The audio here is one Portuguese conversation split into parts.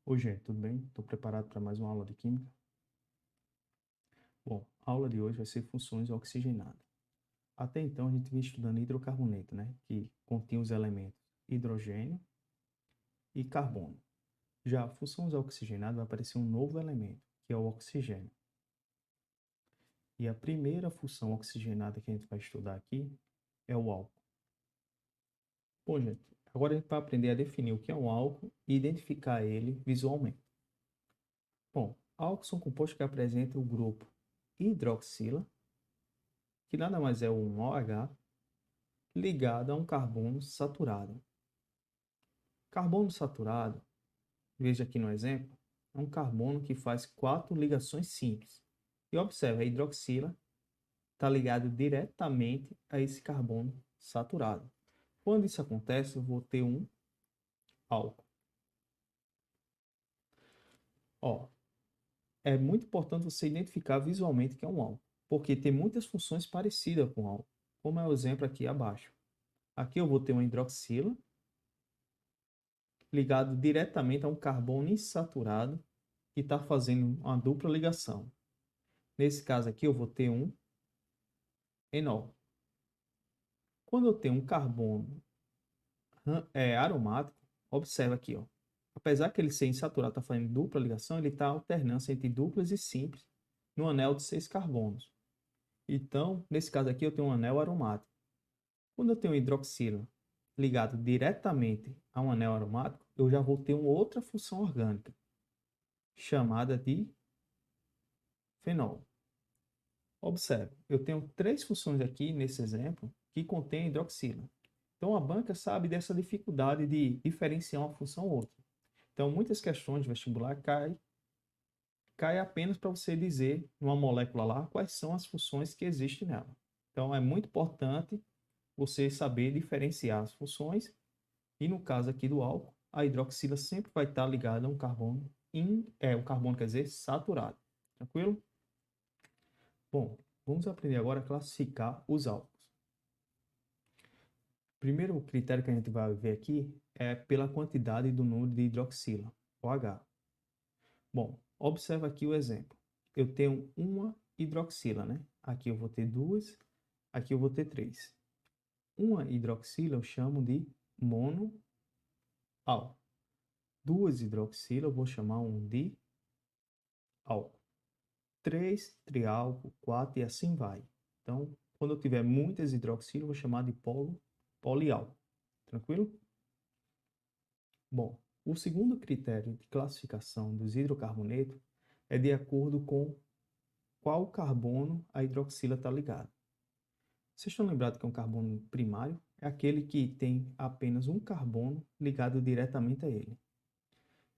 Oi, gente, tudo bem? Estou preparado para mais uma aula de Química? Bom, a aula de hoje vai ser funções oxigenadas. Até então, a gente vinha estudando hidrocarboneto, né? Que continha os elementos hidrogênio e carbono. Já a funções oxigenadas vai aparecer um novo elemento, que é o oxigênio. E a primeira função oxigenada que a gente vai estudar aqui é o álcool. Bom, gente, agora a gente vai aprender a definir o que é um álcool e identificar ele visualmente. Bom, álcool são compostos que apresentam o grupo hidroxila, que nada mais é um OH, ligado a um carbono saturado. Carbono saturado, veja aqui no exemplo, é um carbono que faz 4 ligações simples. E observe, a hidroxila está ligado diretamente a esse carbono saturado. Quando isso acontece, eu vou ter um álcool. Ó, é muito importante você identificar visualmente que é um álcool, porque tem muitas funções parecidas com álcool, como é o exemplo aqui abaixo. Aqui eu vou ter uma hidroxila ligado diretamente a um carbono insaturado que está fazendo uma dupla ligação. Nesse caso aqui, eu vou ter um enol. Quando eu tenho um carbono aromático, observa aqui, ó. Apesar que ele ser insaturado, está fazendo dupla ligação, ele está alternância entre duplas e simples no anel de 6 carbonos. Então, nesse caso aqui, eu tenho um anel aromático. Quando eu tenho hidroxila ligado diretamente a um anel aromático, eu já vou ter uma outra função orgânica, chamada de fenol. Observe, eu tenho 3 funções aqui nesse exemplo que contêm hidroxila. Então, a banca sabe dessa dificuldade de diferenciar uma função ou outra. Então, muitas questões de vestibular cai apenas para você dizer, numa molécula lá, quais são as funções que existem nela. Então, é muito importante você saber diferenciar as funções. E no caso aqui do álcool, a hidroxila sempre vai estar ligada a um carbono, um carbono quer dizer, saturado. Tranquilo? Bom, vamos aprender agora a classificar os álcools. Primeiro critério que a gente vai ver aqui é pela quantidade do número de hidroxila, OH. Bom, observa aqui o exemplo. Eu tenho uma hidroxila, né? Aqui eu vou ter duas, aqui eu vou ter três. Uma hidroxila eu chamo de monoálcool. Duas hidroxila eu vou chamar um de álcool. Três triálcool, quatro e assim vai. Então, quando eu tiver muitas hidroxilas, eu vou chamar de poliálcool. Tranquilo? Bom, o segundo critério de classificação dos hidrocarbonetos é de acordo com qual carbono a hidroxila está ligada. Vocês estão lembrados que é um carbono primário? É aquele que tem apenas um carbono ligado diretamente a ele.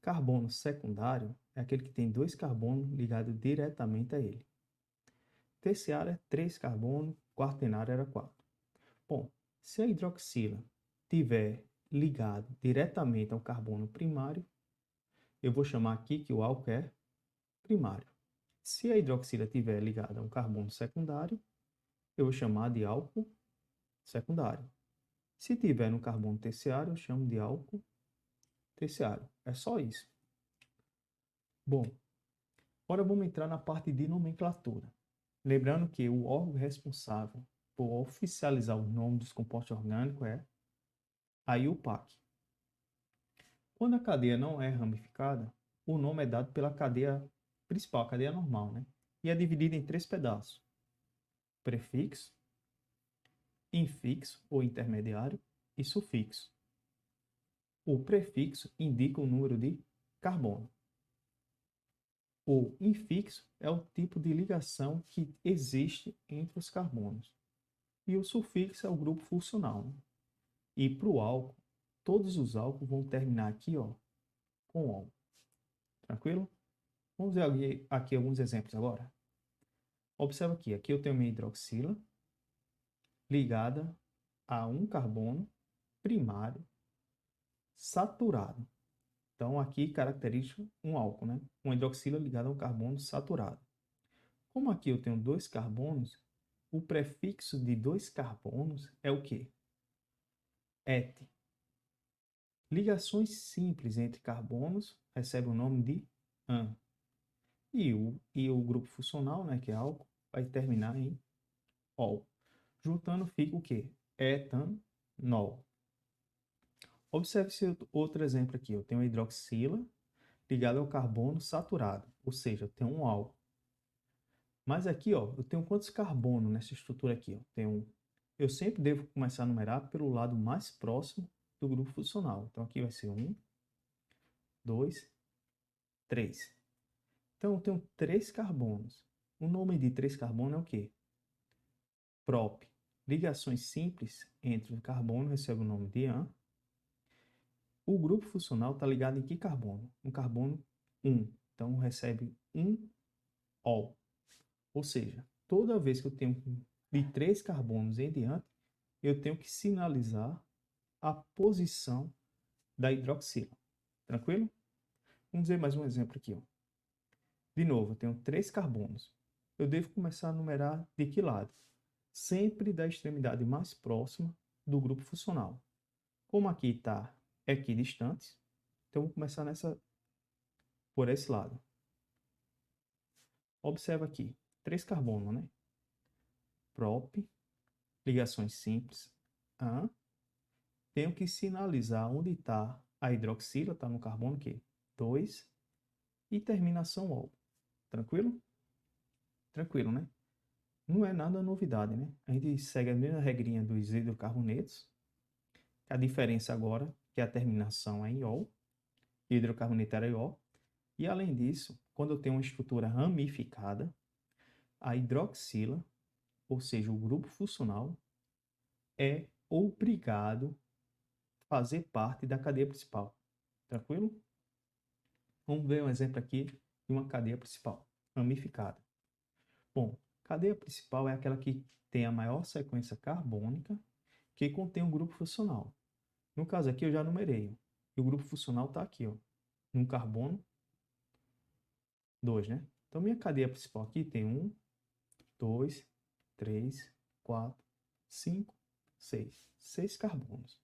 Carbono secundário é aquele que tem 2 carbonos ligados diretamente a ele. Terciário é 3 carbonos, quaternário era 4. Bom, se a hidroxila tiver ligado diretamente ao carbono primário, eu vou chamar aqui que o álcool é primário. Se a hidroxila estiver ligada a um carbono secundário, eu vou chamar de álcool secundário. Se tiver no carbono terciário, eu chamo de álcool terciário. É só isso. Bom, agora vamos entrar na parte de nomenclatura. Lembrando que o órgão responsável por oficializar o nome dos compostos orgânicos é a IUPAC. Quando a cadeia não é ramificada, o nome é dado pela cadeia principal, a cadeia normal, né? E é dividida em 3 pedaços: prefixo, infixo ou intermediário e sufixo. O prefixo indica o número de carbono. O infixo é o tipo de ligação que existe entre os carbonos. E o sufixo é o grupo funcional, né? E para o álcool, todos os álcools vão terminar aqui, ó, com ol. Tranquilo? Vamos ver aqui alguns exemplos agora. Observa aqui eu tenho minha hidroxila ligada a um carbono primário saturado. Então, aqui caracteriza um álcool, né? Uma hidroxila ligada a um carbono saturado. Como aqui eu tenho 2 carbonos, o prefixo de 2 carbonos é o quê? Et. Ligações simples entre carbonos recebem o nome de -an. E o grupo funcional, né, que é álcool, vai terminar em -ol. Juntando fica o quê? Etanol. Observe esse outro exemplo aqui. Eu tenho a hidroxila ligada ao carbono saturado, ou seja, eu tenho um álcool. Mas aqui, ó, eu tenho quantos carbonos nessa estrutura aqui? Ó? Eu sempre devo começar a numerar pelo lado mais próximo do grupo funcional. Então aqui vai ser 1, 2, 3. Então eu tenho 3 carbonos. O nome de 3 carbonos é o quê? Prop. Ligações simples entre o carbono recebe o nome de -an. O grupo funcional está ligado em que carbono? No carbono 1. Então recebe 1-ol. Ou seja, toda vez que eu tenho de 3 carbonos em diante, eu tenho que sinalizar a posição da hidroxila. Tranquilo? Vamos ver mais um exemplo aqui. Ó. De novo, eu tenho 3 carbonos. Eu devo começar a numerar de que lado? Sempre da extremidade mais próxima do grupo funcional. Como aqui está equidistantes, então eu vou começar por esse lado. Observa aqui, 3 carbonos, né? Prop, ligações simples, -an. Tenho que sinalizar onde está a hidroxila, está no carbono que 2 e terminação -ol. Tranquilo? Tranquilo, né? Não é nada novidade, né? A gente segue a mesma regrinha dos hidrocarbonetos. A diferença agora que a terminação é em -ol, hidrocarboneto era -ol. E além disso, quando eu tenho uma estrutura ramificada, a hidroxila, ou seja, o grupo funcional, é obrigado a fazer parte da cadeia principal. Tranquilo? Vamos ver um exemplo aqui de uma cadeia principal, ramificada. Bom, cadeia principal é aquela que tem a maior sequência carbônica que contém um grupo funcional. No caso aqui eu já numerei. E o grupo funcional está aqui, ó, no carbono 2, né? Então minha cadeia principal aqui tem 1, 2, 3, 4, 5, 6. 6 carbonos.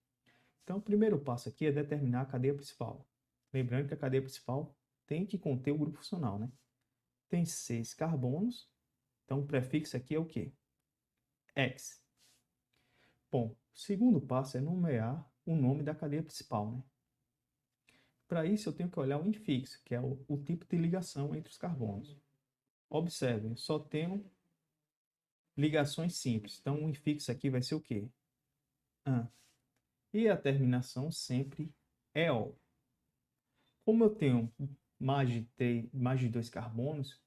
Então o primeiro passo aqui é determinar a cadeia principal. Lembrando que a cadeia principal tem que conter o grupo funcional, né? Tem 6 carbonos. Então o prefixo aqui é o quê? X. Bom, o segundo passo é nomear o nome da cadeia principal, né? Para isso, eu tenho que olhar o infixo, que é o tipo de ligação entre os carbonos. Observe, eu só tenho ligações simples. Então, o infixo aqui vai ser o quê? An. E a terminação sempre é -ol. Como eu tenho mais de 2 carbonos,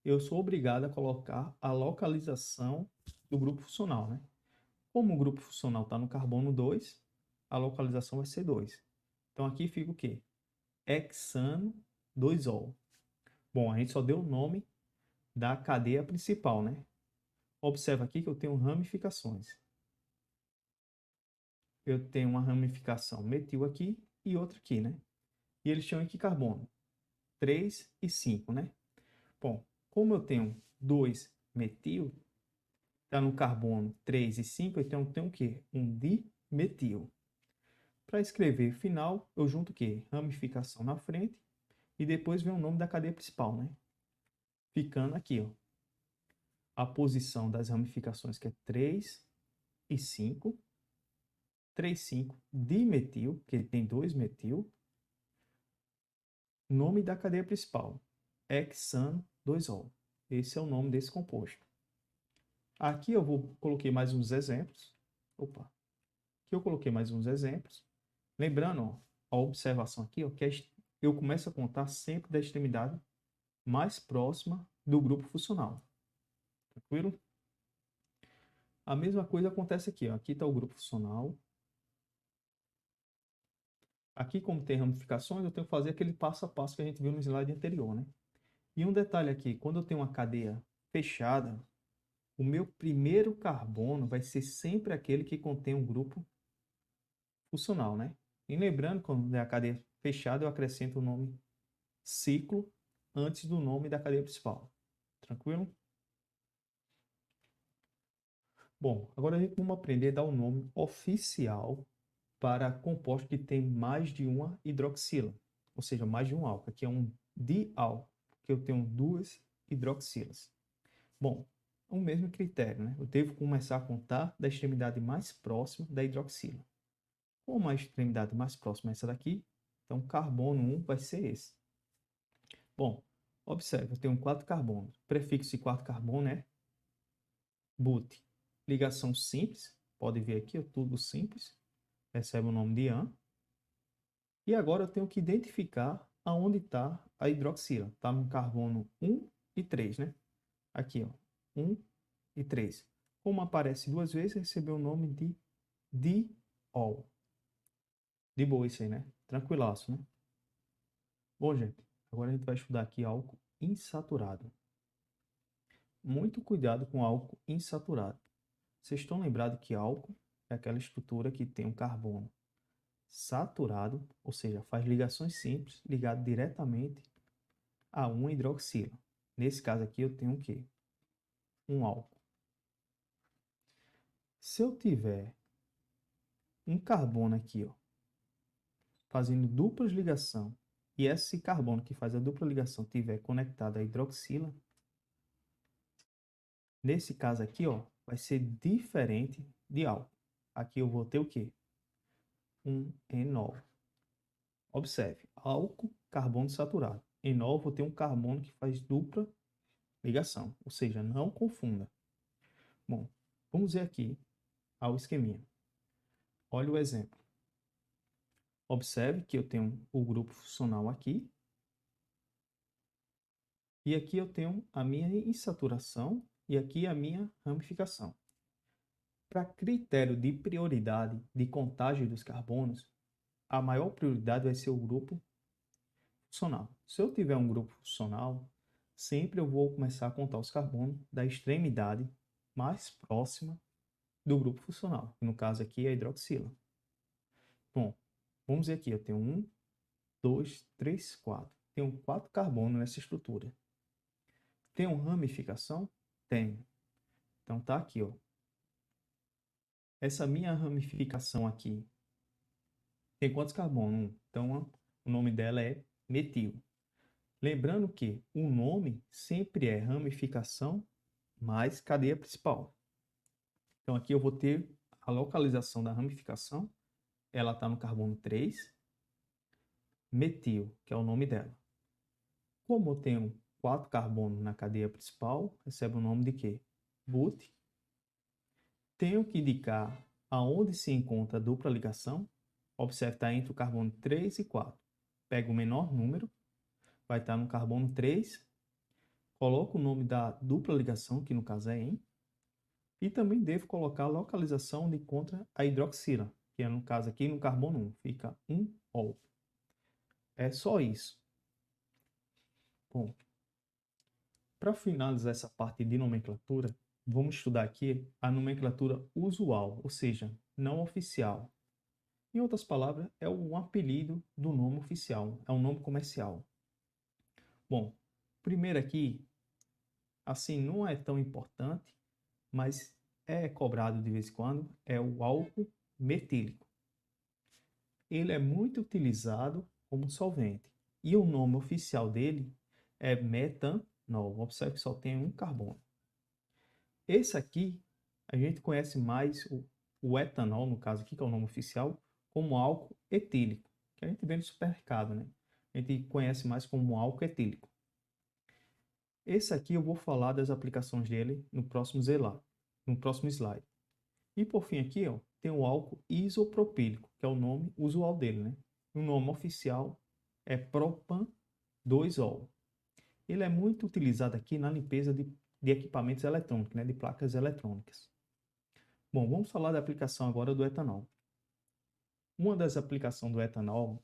eu sou obrigado a colocar a localização do grupo funcional, né? Como o grupo funcional está no carbono 2, a localização vai ser 2. Então, aqui fica o quê? Hexano 2-ol. Bom, a gente só deu o nome da cadeia principal, né? Observa aqui que eu tenho ramificações. Eu tenho uma ramificação metil aqui e outra aqui, né? E eles chamam de carbono? 3 e 5, né? Bom, como eu tenho 2 metil, está no carbono 3 e 5, então eu tenho o quê? Um dimetil. Para escrever final, eu junto o quê? Ramificação na frente e depois vem o nome da cadeia principal, né? Ficando aqui, ó, a posição das ramificações, que é 3 e 5. 3, 5, dimetil, que ele tem 2 metil. Nome da cadeia principal, hexano 2-ol. Esse é o nome desse composto. Aqui eu coloquei mais uns exemplos. Opa. Aqui eu coloquei mais uns exemplos. Lembrando, ó, a observação aqui, ó, que eu começo a contar sempre da extremidade mais próxima do grupo funcional. Tranquilo? A mesma coisa acontece aqui, ó. Aqui está o grupo funcional. Aqui, como tem ramificações, eu tenho que fazer aquele passo a passo que a gente viu no slide anterior, né? E um detalhe aqui, quando eu tenho uma cadeia fechada, o meu primeiro carbono vai ser sempre aquele que contém um grupo funcional, né? E lembrando, quando é a cadeia fechada, eu acrescento o nome ciclo antes do nome da cadeia principal. Tranquilo? Bom, agora a gente vamos aprender a dar o nome oficial para composto que tem mais de uma hidroxila, ou seja, mais de um álcool. Aqui é um diálcool, porque eu tenho duas hidroxilas. Bom, o mesmo critério, né? Eu devo começar a contar da extremidade mais próxima da hidroxila. Como a extremidade mais próxima é essa daqui, então carbono 1 vai ser esse. Bom, observe, eu tenho 4 carbonos. O prefixo de 4 carbono é but. Ligação simples, pode ver aqui, tudo simples, recebe o nome de AN. E agora eu tenho que identificar aonde está a hidroxila. Está no carbono 1 e 3, né? Aqui, ó, 1 e 3. Como aparece duas vezes, recebeu o nome de diol. De boa isso aí, né? Tranquilaço, né? Bom, gente, agora a gente vai estudar aqui álcool insaturado. Muito cuidado com álcool insaturado. Vocês estão lembrados que álcool é aquela estrutura que tem um carbono saturado, ou seja, faz ligações simples, ligado diretamente a uma hidroxila. Nesse caso aqui eu tenho o quê? Um álcool. Se eu tiver um carbono aqui, ó, fazendo duplas ligação, e esse carbono que faz a dupla ligação tiver conectado à hidroxila, nesse caso aqui, ó, vai ser diferente de álcool. Aqui eu vou ter o quê? Um enol. Observe, álcool, carbono saturado. Enol, vou ter um carbono que faz dupla ligação, ou seja, não confunda. Bom, vamos ver aqui ao esqueminha. Olha o exemplo. Observe que eu tenho o grupo funcional aqui. E aqui eu tenho a minha insaturação e aqui a minha ramificação. Para critério de prioridade de contagem dos carbonos, a maior prioridade vai ser o grupo funcional. Se eu tiver um grupo funcional, sempre eu vou começar a contar os carbonos da extremidade mais próxima do grupo funcional. No caso aqui é a hidroxila. Bom, vamos ver aqui, eu tenho 1, 2, 3, 4. Tenho 4 carbonos nessa estrutura. Tenho ramificação? Tenho. Então tá aqui, ó. Essa minha ramificação aqui tem quantos carbonos? 1. Então o nome dela é metil. Lembrando que o nome sempre é ramificação mais cadeia principal. Então aqui eu vou ter a localização da ramificação. Ela está no carbono 3, metil, que é o nome dela. Como eu tenho 4 carbonos na cadeia principal, recebe o nome de quê? But. Tenho que indicar aonde se encontra a dupla ligação. Observe, está entre o carbono 3 e 4. Pego o menor número, vai estar no carbono 3, coloco o nome da dupla ligação, que no caso é EN, e também devo colocar a localização onde encontra a hidroxila, que é no caso aqui no carbono 1, fica 1-ol. É só isso. Bom, para finalizar essa parte de nomenclatura, vamos estudar aqui a nomenclatura usual, ou seja, não oficial. Em outras palavras, é um apelido do nome oficial, é um nome comercial. Bom, primeiro aqui, assim, não é tão importante, mas é cobrado de vez em quando, é o álcool metílico. Ele é muito utilizado como solvente. E o nome oficial dele é metanol. Observe que só tem um carbono. Esse aqui, a gente conhece mais o etanol, no caso aqui, que é o nome oficial, como álcool etílico, que a gente vê no supermercado, né? A gente conhece mais como álcool etílico. Esse aqui eu vou falar das aplicações dele no próximo slide. E por fim aqui, ó, tem o álcool isopropílico, que é o nome usual dele, né? O nome oficial é propan-2-ol. Ele é muito utilizado aqui na limpeza de equipamentos eletrônicos, né? De placas eletrônicas. Bom, vamos falar da aplicação agora do etanol. Uma das aplicações do etanol,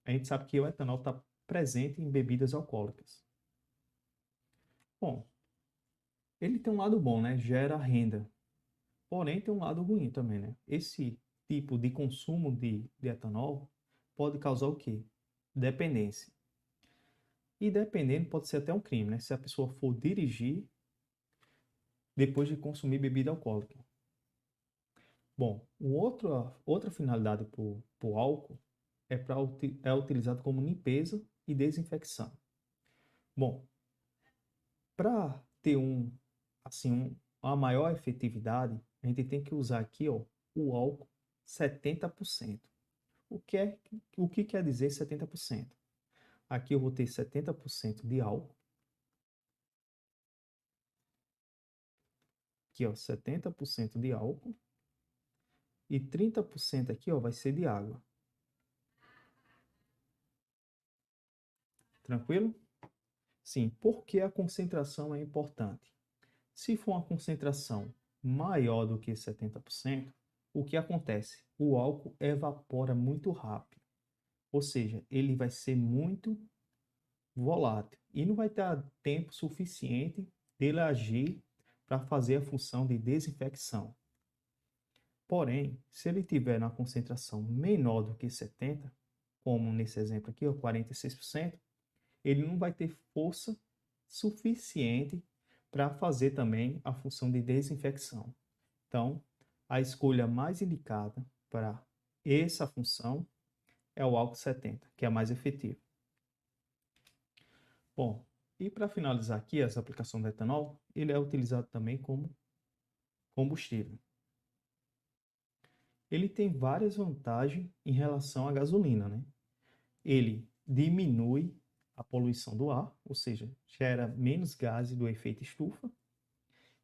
a gente sabe que o etanol está presente em bebidas alcoólicas. Bom, ele tem um lado bom, né? Gera renda. Porém, tem um lado ruim também, né? Esse tipo de consumo de etanol pode causar o quê? Dependência. E dependendo pode ser até um crime, né? Se a pessoa for dirigir depois de consumir bebida alcoólica. Bom, outra finalidade para o álcool é utilizado como limpeza e desinfecção. Bom, para ter uma maior efetividade, a gente tem que usar aqui, ó, o álcool 70%. O que quer dizer 70%? Aqui eu vou ter 70% de álcool. Aqui, ó, 70% de álcool. E 30% aqui, ó, vai ser de água. Tranquilo? Sim, porque a concentração é importante. Se for uma concentração maior do que 70%, o que acontece? O álcool evapora muito rápido. Ou seja, ele vai ser muito volátil e não vai ter tempo suficiente dele agir para fazer a função de desinfecção. Porém, se ele tiver uma concentração menor do que 70%, como nesse exemplo aqui, ó, 46%, ele não vai ter força suficiente para fazer também a função de desinfecção. Então, a escolha mais indicada para essa função é o álcool 70, que é a mais efetiva. Bom, e para finalizar aqui essa aplicação do etanol, ele é utilizado também como combustível. Ele tem várias vantagens em relação à gasolina, né? Ele diminui a poluição do ar, ou seja, gera menos gases do efeito estufa.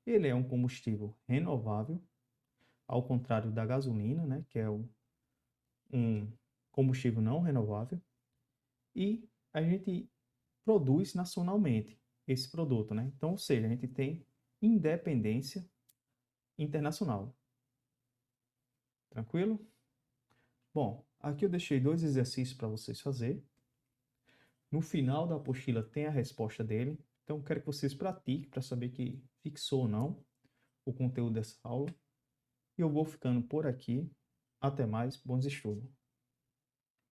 Ele é um combustível renovável, ao contrário da gasolina, né, que é um combustível não renovável. E a gente produz nacionalmente esse produto, né? Então, ou seja, a gente tem independência internacional. Tranquilo? Bom, aqui eu deixei 2 exercícios para vocês fazerem. No final da apostila tem a resposta dele. Então, eu quero que vocês pratiquem para saber que fixou ou não o conteúdo dessa aula. E eu vou ficando por aqui. Até mais. Bons estudos.